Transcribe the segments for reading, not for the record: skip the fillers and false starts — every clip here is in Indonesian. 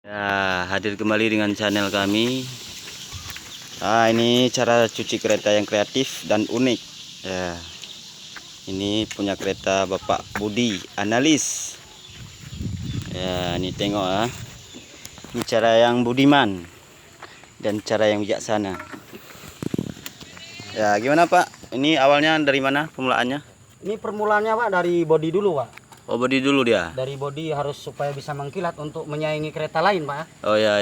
Ya, hadir kembali dengan channel kami. Nah, ini cara cuci kereta yang kreatif dan unik. Ya, ini punya kereta Bapak Budi Analis. Ya, ini tengok ah. Ini cara yang budiman dan cara yang bijaksana. Ya, gimana Pak? Ini awalnya dari mana permulaannya? Ini permulaannya Pak dari bodi dulu Pak. Oh, bodi dulu dia. Dari bodi harus supaya bisa mengkilat untuk menyaingi kereta lain Pak. Oh ya.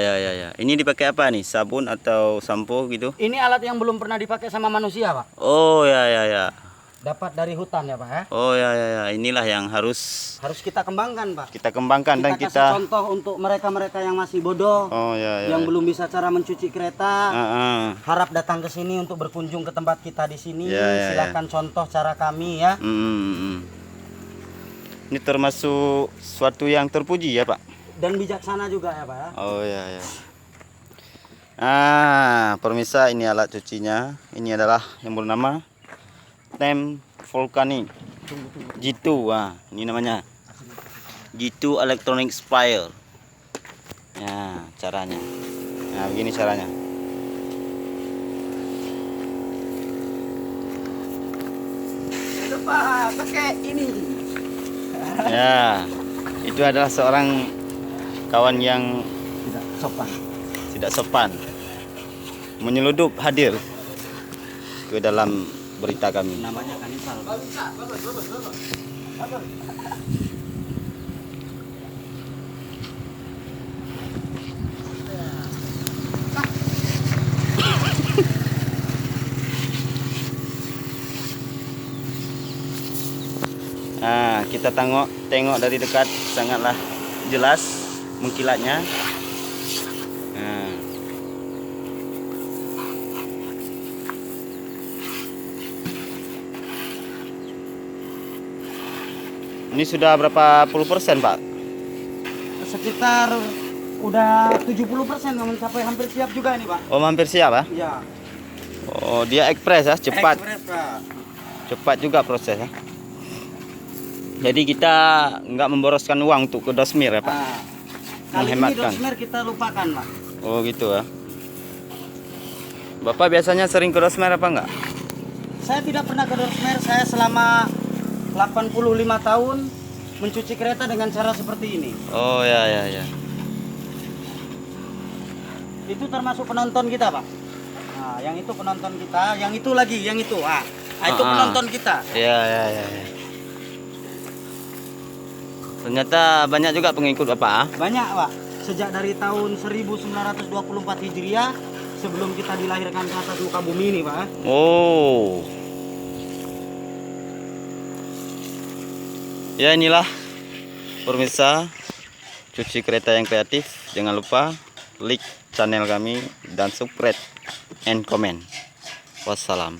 Ini dipakai apa nih? Sabun atau sampo gitu? Ini alat yang belum pernah dipakai sama manusia Pak. Oh ya. Dapat dari hutan ya Pak ya. Oh ya. Inilah yang harus kita kembangkan Pak. kita kembangkan dan kasih kita contoh untuk mereka-mereka yang masih bodoh. Oh ya. Yang belum bisa cara mencuci kereta. Harap Harap datang ke sini untuk berkunjung ke tempat kita di sini. Ya. Silakan contoh cara kami ya. Ini termasuk suatu yang terpuji ya Pak. Dan bijaksana juga ya Pak ya. Oh ya. Pemirsa, ini alat cucinya. Ini adalah yang bernama Tem Volcanic G2. Ini namanya G2 Electronic Spire. Ya, caranya. Nah, begini caranya. Itu Pak, pakai ini. Ya, itu adalah seorang kawan yang tidak sopan menyeludup hadir ke dalam berita kami. Namanya kanibal. Nah, kita tengok dari dekat, sangatlah jelas mengkilatnya. Nah. Ini sudah berapa puluh persen Pak? Sekitar udah 70% mencapai, hampir siap juga ini Pak. Oh, hampir siap ya? Iya. Oh, dia ekspres ya, cepat. Ekspres, Pak. Cepat juga prosesnya. Jadi kita nggak memboroskan uang untuk ke dosmir ya Pak? Kali Menghematkan. ini dosmer kita lupakan Pak. Oh gitu ya. Bapak biasanya sering ke dosmer apa enggak? Saya tidak pernah ke dosmer. Saya selama 85 tahun mencuci kereta dengan cara seperti ini. Oh ya. Itu termasuk penonton kita Pak. Nah, yang itu penonton kita, yang itu lagi, yang itu. Itu penonton kita. Ya. Ternyata banyak juga pengikut Bapak. Banyak Pak. Sejak dari tahun 1924 Hijriah, sebelum kita dilahirkan ke atas muka bumi ini Pak. Oh. Ya, inilah pemirsa cuci kereta yang kreatif. Jangan lupa like channel kami dan subscribe and comment. Wassalam.